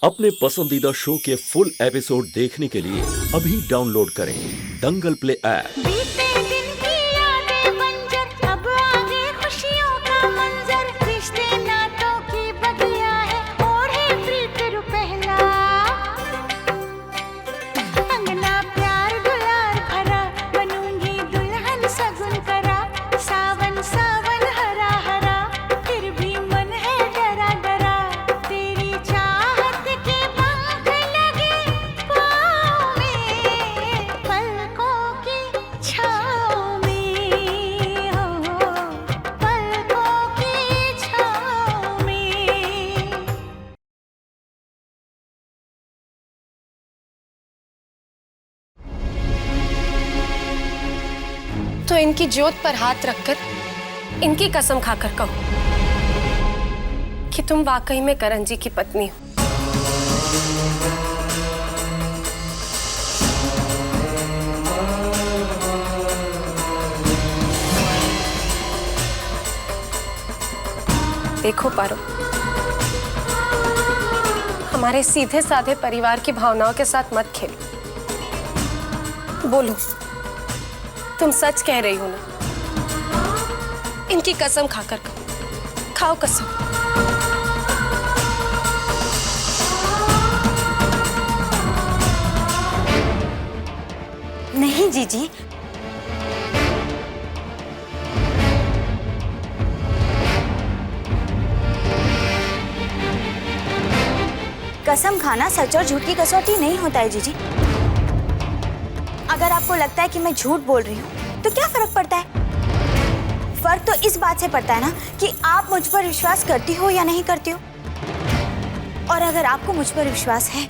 अपने पसंदीदा शो के फुल एपिसोड देखने के लिए अभी डाउनलोड करें दंगल प्ले ऐप। बीते दिन की यादें बंजर, अब आगे खुशियों का मंजर, रिश्ते नातों की बगिया है, ओढ़े प्रीत रुपहला, अंगना प्यार दुलार भरा, बनूंगी दुल्हन सगुन करा, सावन सावन हरा हरा, फिर भी मन है डरा डरा, तेरी चाहत के पंख लगे पाँव में, पलकों की छाँव में, हो पलकों की छाँव में। तो इनकी ज्योत पर हाथ रखकर इनकी कसम खाकर कहो कि तुम वाकई में करण जी की पत्नी हो। देखो पारो, हमारे सीधे साधे परिवार की भावनाओं के साथ मत खेलो। बोलो, तुम सच कह रही हो ना? इनकी कसम खाकर कहो, खाओ कसम। नहीं जीजी, कसम खाना सच और झूठ की कसौटी नहीं होता है जीजी। अगर आपको लगता है कि मैं झूठ बोल रही हूँ तो क्या फर्क पड़ता है? फर्क तो इस बात से पड़ता है ना कि आप मुझ पर विश्वास करती हो या नहीं करती हो। और अगर आपको मुझ पर विश्वास है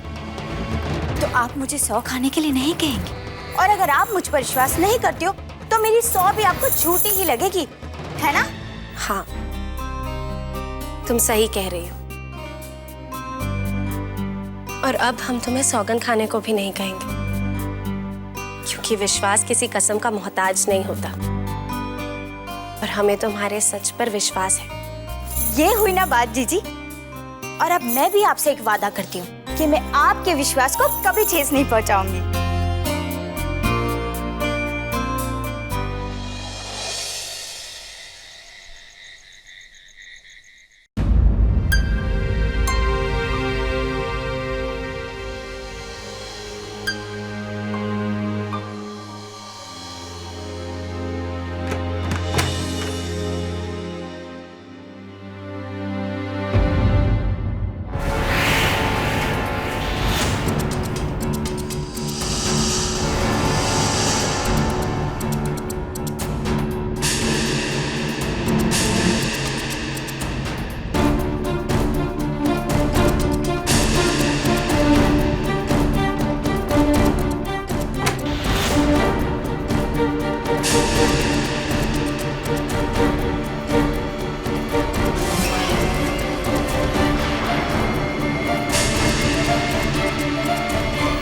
तो आप मुझे 100 खाने के लिए नहीं कहेंगे, और अगर आप मुझ पर विश्वास नहीं करती हो तो मेरी 100 भी आपको झूठी ही लगेगी, है ना? हाँ, तुम सही कह रही हो। और अब हम तुम्हें सौगन खाने को भी नहीं कहेंगे, क्योंकि विश्वास किसी कसम का मोहताज नहीं होता। और हमें तुम्हारे सच पर विश्वास है। ये हुई ना बात जीजी। और अब मैं भी आपसे एक वादा करती हूँ कि मैं आपके विश्वास को कभी ठेस नहीं पहुंचाऊंगी।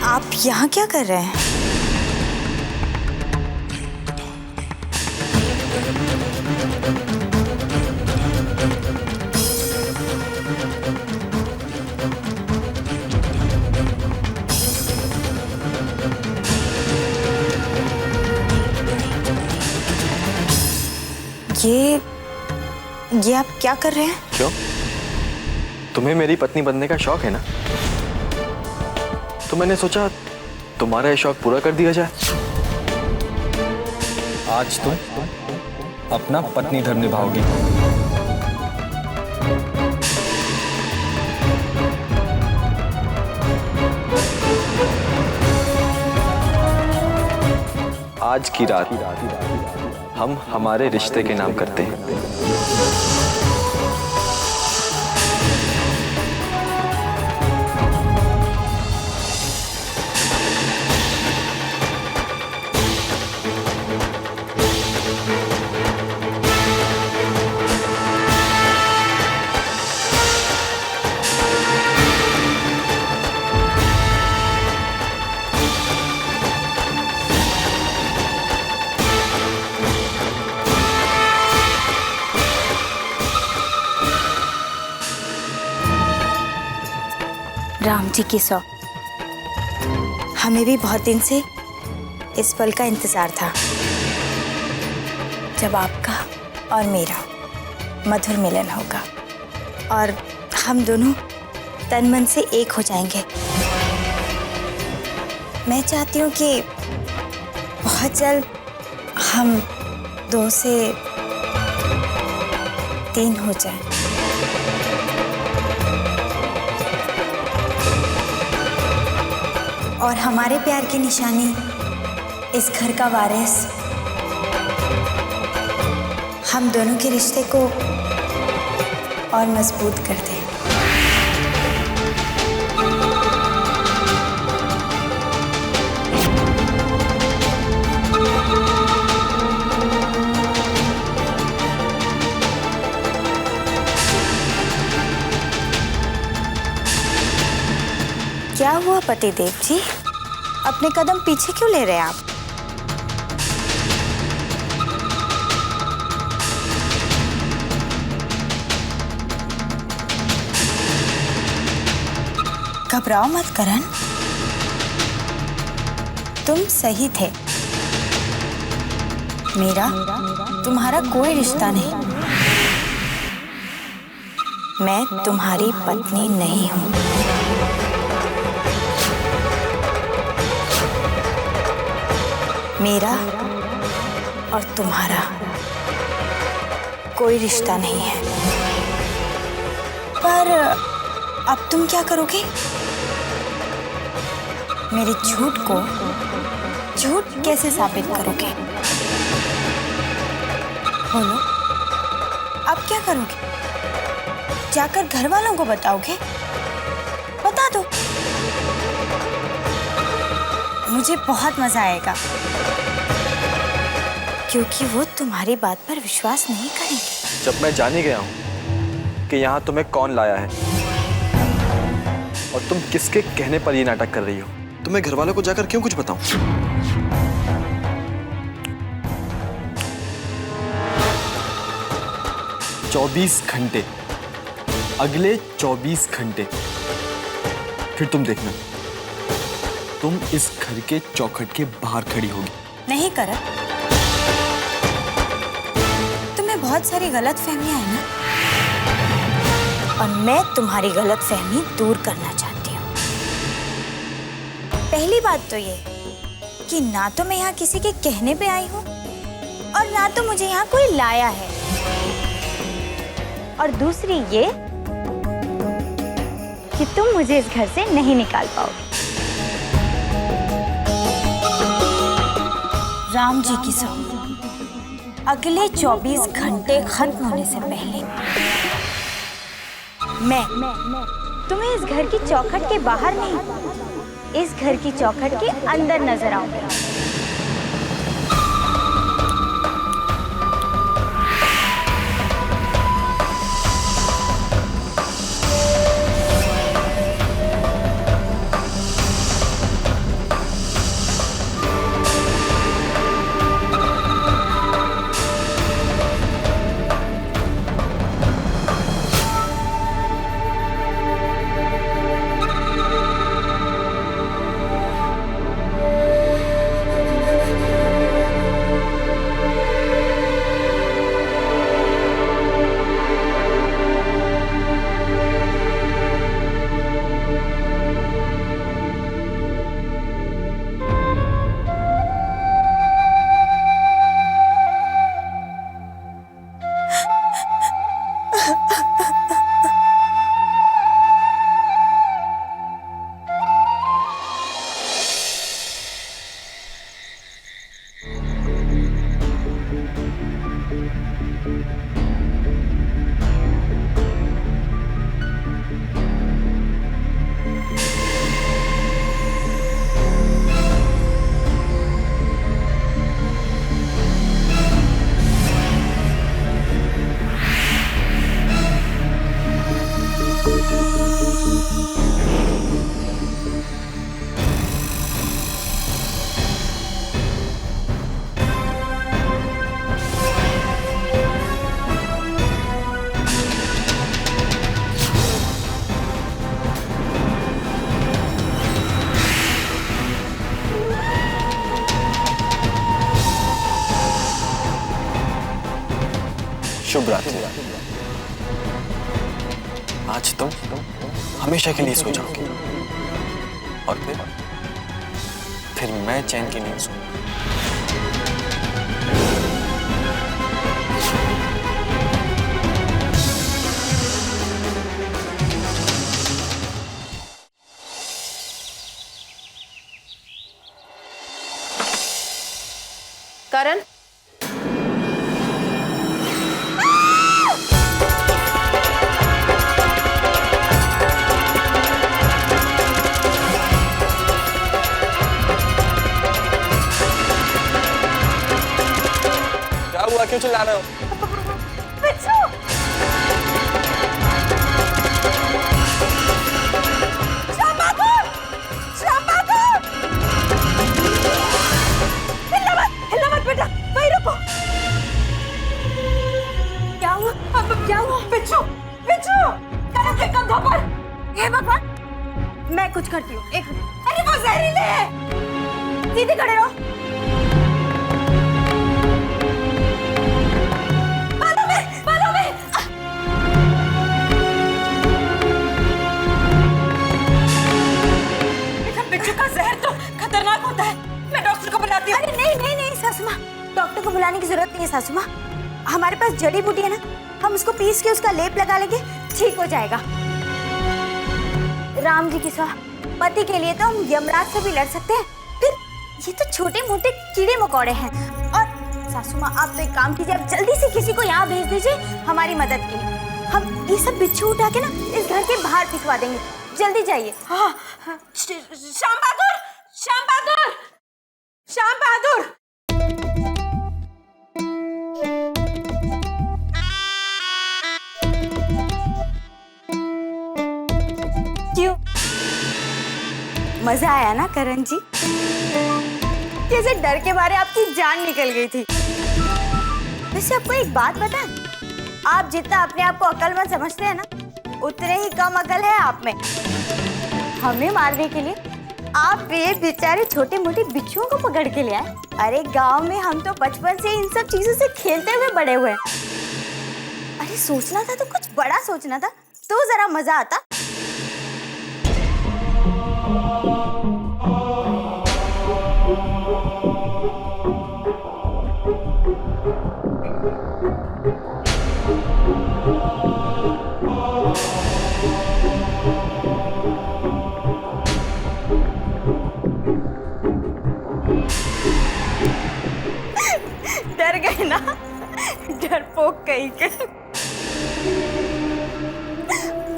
आप यहाँ क्या कर रहे हैं? ये आप क्या कर रहे हैं? क्यों? तुम्हें मेरी पत्नी बनने का शौक है ना? तो मैंने सोचा तुम्हारा ये शौक पूरा कर दिया जाए। आज तुम अपना पत्नी धर्म निभाओगी। आज की रात हम हमारे रिश्ते के नाम करते हैं। राम जी की सौ, हमें भी बहुत दिन से इस पल का इंतजार था जब आपका और मेरा मधुर मिलन होगा और हम दोनों तन मन से एक हो जाएंगे। मैं चाहती हूँ कि बहुत जल्द हम 2 से 3 हो जाएं। और हमारे प्यार की निशानी इस घर का वारिस हम दोनों के रिश्ते को और मजबूत कर दे। क्या हुआ पतिदेव जी, अपने कदम पीछे क्यों ले रहे हैं आप? घबराओ मत करण, तुम सही थे। मेरा तुम्हारा कोई रिश्ता नहीं, मैं तुम्हारी पत्नी नहीं हूं। मेरा और तुम्हारा कोई रिश्ता नहीं है। पर अब तुम क्या करोगे? मेरे झूठ को झूठ कैसे साबित करोगे? बोलो, अब क्या करोगे? जाकर घर वालों को बताओगे? बता दो, मुझे बहुत मजा आएगा, क्योंकि वो तुम्हारी बात पर विश्वास नहीं करेंगे। जब मैं जान ही गया हूँ कि यहाँ तुम्हें कौन लाया है और तुम किसके कहने पर ये नाटक कर रही हो, तो मैं घर वालों को जाकर क्यों कुछ बताऊं? चौबीस घंटे, अगले 24 घंटे, फिर तुम देखना, तुम इस घर के चौखट के बाहर खड़ी होगी। नहीं करण, तुम्हें बहुत सारी गलतफहमियां हैं ना, और मैं तुम्हारी गलतफहमी दूर करना चाहती हूँ। पहली बात तो ये कि ना तो मैं यहाँ किसी के कहने पे आई हूँ और ना तो मुझे यहाँ कोई लाया है, और दूसरी ये कि तुम मुझे इस घर से नहीं निकाल पाओगे। राम जी की सौ, अगले 24 घंटे खत्म होने से पहले मैं तुम्हें इस घर की चौखट के बाहर नहीं, इस घर की चौखट के अंदर नजर आऊंगी। शुभ रात्रि। आज तुम हमेशा के लिए सो जाओगे और फिर मैं चैन की नींद सोऊंगा। करण, क्या हुआ, क्यों चिल्ला रहे हो? बिच्छू! श्याम बहादुर! श्याम बहादुर! हिलना मत बेटा, वहीं रुको। क्या हुआ? अब क्या हुआ? बिच्छू! बिच्छू! करण के कंधों पर! हे भगवान! मैं कुछ करती हूँ। एक, अरे वो जहरीले हैं! सीधे खड़े रहो। बालों में! बिच्छू का जहर तो खतरनाक होता है। मैं डॉक्टर को बुलाती हूँ। अरे नहीं सासू माँ, डॉक्टर को बुलाने की जरूरत नहीं है सासू माँ। हमारे पास जड़ी बूटी है ना, हम उसको पीस के उसका लेप लगा लेंगे, ठीक हो जाएगा। राम जी की सौह, पति के लिए तो हम यमराज से भी लड़ सकते हैं, फिर ये तो छोटे मोटे कीड़े मकोड़े हैं। और सासू माँ, आप तो एक काम कीजिए, आप जल्दी से किसी को यहाँ भेज दीजिए हमारी मदद के लिए। हम ये सब बिच्छू उठा के ना इस घर के बाहर फेंकवा देंगे। जल्दी जाइए। हाँ, श्याम बहादुर! श्याम बहादुर! श्याम बहादुर! क्यों? मजा आया ना करण जी? कैसे डर के मारे आपकी जान निकल गई थी। वैसे आपको एक बात बताएं, आप जितना अपने आप को अक्लमंद समझते हैं ना, उतने ही कम अकल है आप में। हमें मारने के लिए आप ये बेचारे छोटे मोटे बिच्छुओं को पकड़ के ले आए। अरे गांव में हम तो बचपन से इन सब चीजों से खेलते हुए बड़े हुए। अरे सोचना था तो कुछ बड़ा सोचना था, तो जरा मजा आता। डर गए ना, डरपोक कहीं के।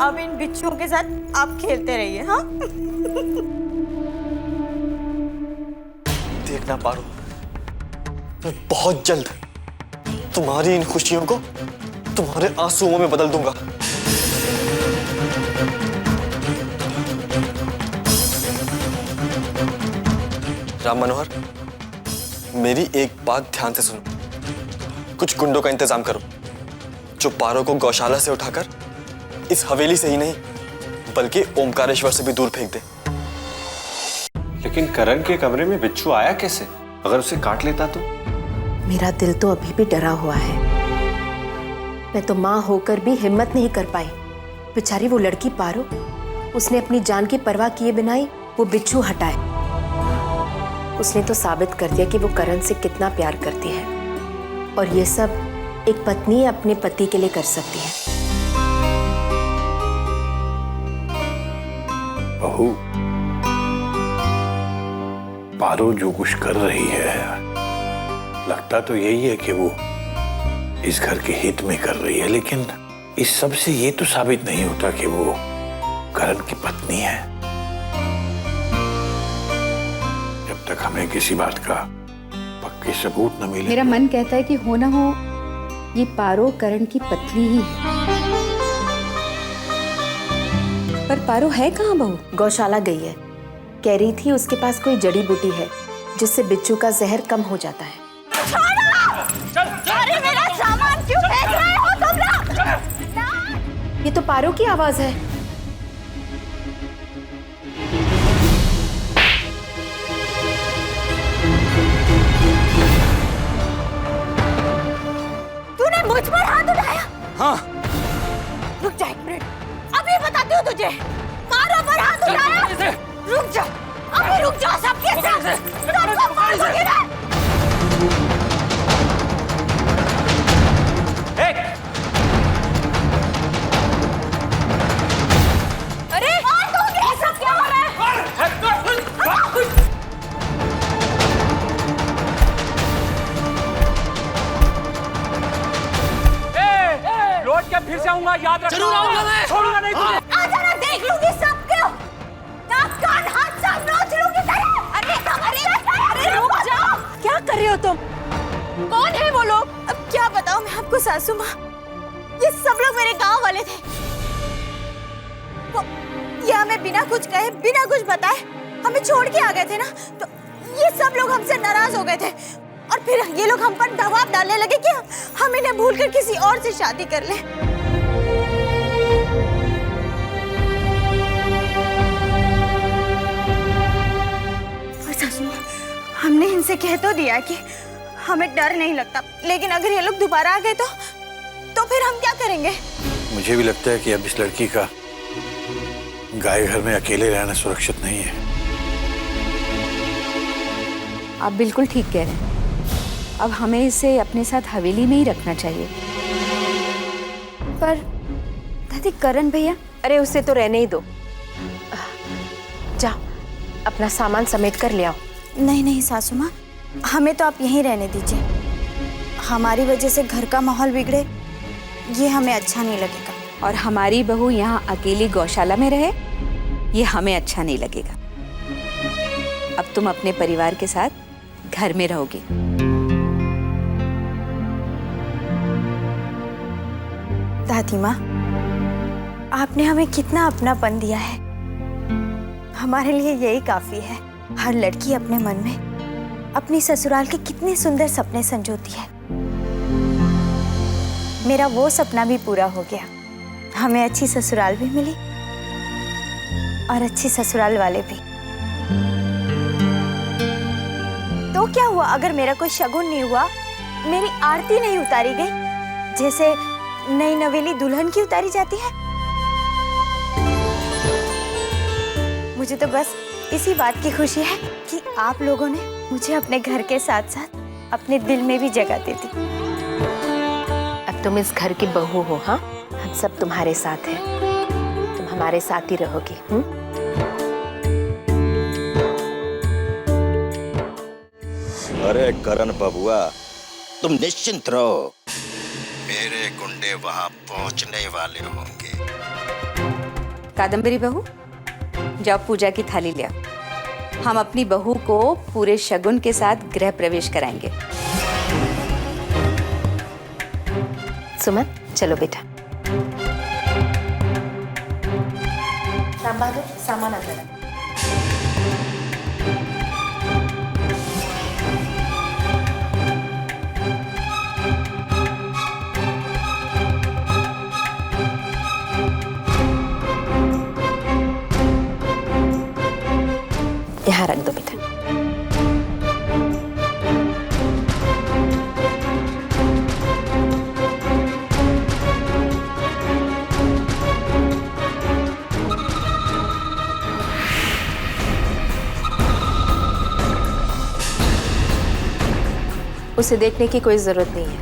अब इन बिच्छुओं के साथ आप खेलते रहिए। हाँ, देखना पारो, मैं बहुत जल्द तुम्हारी इन खुशियों को तुम्हारे आंसुओं में बदल दूंगा। राम मनोहर, मेरी एक बात ध्यान से सुनो। कुछ गुंडों का इंतजाम करो जो पारो को गौशाला से उठाकर इस हवेली से ही नहीं बल्कि ओमकारेश्वर से भी दूर फेंक दे। लेकिन करण के कमरे में बिच्छू आया कैसे? अगर उसे काट लेता तो? मेरा दिल तो अभी भी डरा हुआ है। मैं तो माँ होकर भी हिम्मत नहीं कर पाई। बेचारी वो लड़की पारो, उसने अपनी जान की परवाह किए बिना ही वो बिच्छू हटाए। उसने तो साबित कर दिया कि वो करण से कितना प्यार करती है, और ये सब एक पत्नी अपने पति के लिए कर सकती है। बहू, पारो जो कुछ कर रही है, लगता तो यही है कि वो इस घर के हित में कर रही है, लेकिन इस सब से ये तो साबित नहीं होता कि वो करण की पत्नी है। जब तक हमें किसी बात का पक्के सबूत न मिले। मेरा मन कहता है कि हो ना हो ये पारो करण की पत्नी ही है। पर पारो है कहाँ बहू? गौशाला गई है। कह रही थी उसके पास कोई जड़ी बूटी है जिससे बिच्छू का जहर कम हो जाता है। अरे मेरा सामान क्यों फेंक रहे हो तुम लोग? ये तो पारो की आवाज है। तूने मुझ पर हाथ उठाया? अरे ये सब क्या हो रहा है? लौट के फिर से आऊंगा, याद रखना। जरूर आऊंगा मैं, छोड़ूंगा नहीं तुझे। आ जाना, देख लूंगी सबको। नाक कान हाथ सब नोच लूंगी तेरे। अरे रुक जाओ। क्या कर रहे हो तुम? कौन है वो लोग? अब क्या बताऊं मैं आपको सासू माँ। ये सब लोग मेरे गांव वाले थे। ये हमें बिना कुछ कहे, बिना कुछ बताए हमें छोड़ के आ गए थे ना, तो ये सब लोग हमसे नाराज हो गए थे और फिर ये लोग हम पर दबाव डालने लगे कि हम इन्हें भूलकर किसी और से शादी कर लें। और सासू माँ, हमने इनसे कह तो दिया कि हमें डर नहीं लगता, लेकिन अगर ये लोग दोबारा आ गए तो फिर हम क्या करेंगे? मुझे भी लगता है कि अब इस लड़की का गाय घर में अकेले रहना सुरक्षित नहीं है। आप बिल्कुल ठीक कह रहे हैं। अब हमें इसे अपने साथ हवेली में ही रखना चाहिए। पर दादी, करण भैया, अरे उसे तो रहने ही दो। जाओ अपना सामान समेट कर ले आओ। नहीं सासू माँ, हमें तो आप यहीं रहने दीजिए। हमारी वजह से घर का माहौल बिगड़े, ये हमें अच्छा नहीं लगेगा। और हमारी बहू यहाँ अकेली गौशाला में रहे, ये हमें अच्छा नहीं लगेगा। अब तुम अपने परिवार के साथ घर में रहोगी। दादी माँ, आपने हमें कितना अपनापन दिया है, हमारे लिए यही काफी है। हर लड़की अपने मन में अपनी ससुराल के कितने सुंदर सपने संजोती है। मेरा वो सपना भी पूरा हो गया। हमें अच्छी ससुराल भी मिली और अच्छी ससुराल वाले भी। तो क्या हुआ अगर मेरा कोई शगुन नहीं हुआ, मेरी आरती नहीं उतारी गई, जैसे नई नवेली दुल्हन की उतारी जाती है? मुझे तो बस इसी बात की खुशी है कि आप लोगों ने मुझे अपने घर के साथ साथ अपने दिल में भी जगह दे दी। अब तुम इस घर की बहू हो। हाँ, हम सब तुम्हारे साथ हैं, तुम हमारे साथ ही रहोगी। अरे करण बबुआ, तुम निश्चिंत रहो, मेरे गुंडे वहां पहुंचने वाले होंगे। कादम्बरी बहू, जाओ पूजा की थाली ले आओ। हम अपनी बहू को पूरे शगुन के साथ गृह प्रवेश कराएंगे। सुमन, चलो बेटा। सामान अंदर रख। यहाँ रख दो बेटा। उसे देखने की कोई जरूरत नहीं है।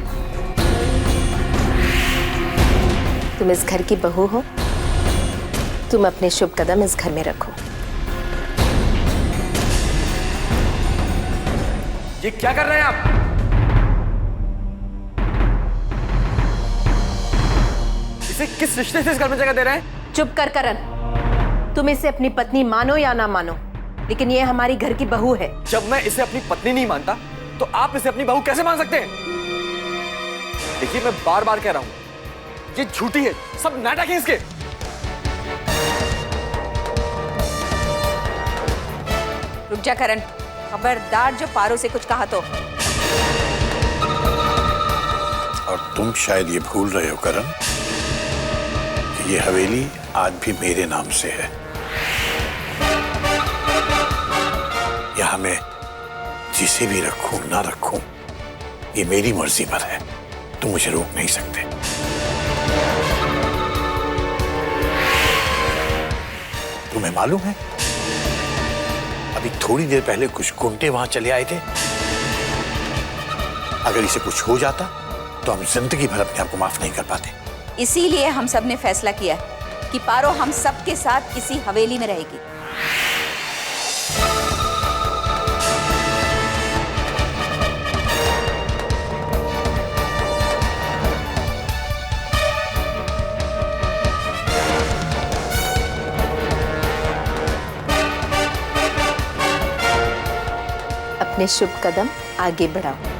तुम इस घर की बहू हो, तुम अपने शुभ कदम इस घर में रखो। ये क्या कर रहे हैं आप? इसे किस रिश्ते से इस घर में जगह दे रहे हैं? चुप कर करण। तुम इसे अपनी पत्नी मानो या ना मानो, लेकिन ये हमारी घर की बहू है। जब मैं इसे अपनी पत्नी नहीं मानता, तो आप इसे अपनी बहू कैसे मान सकते हैं? देखिए, मैं बार बार कह रहा हूं, ये झूठी है, सब नाटक है इसके। रुक जा करण, खबरदार जो पारो से कुछ कहा तो। और तुम शायद ये भूल रहे हो करण कि ये हवेली आज भी मेरे नाम से है। यहाँ मैं जिसे भी रखूं ना रखूं, ये मेरी मर्जी पर है। तुम मुझे रोक नहीं सकते। तुम्हें मालूम है, अभी थोड़ी देर पहले कुछ गुंडे वहां चले आए थे अगर इसे कुछ हो जाता तो हम जिंदगी भर अपने आप को माफ नहीं कर पाते। इसीलिए हम सब ने फैसला किया है कि पारो हम सब के साथ इसी हवेली में रहेगी। अपने शुभ कदम आगे बढ़ाओ।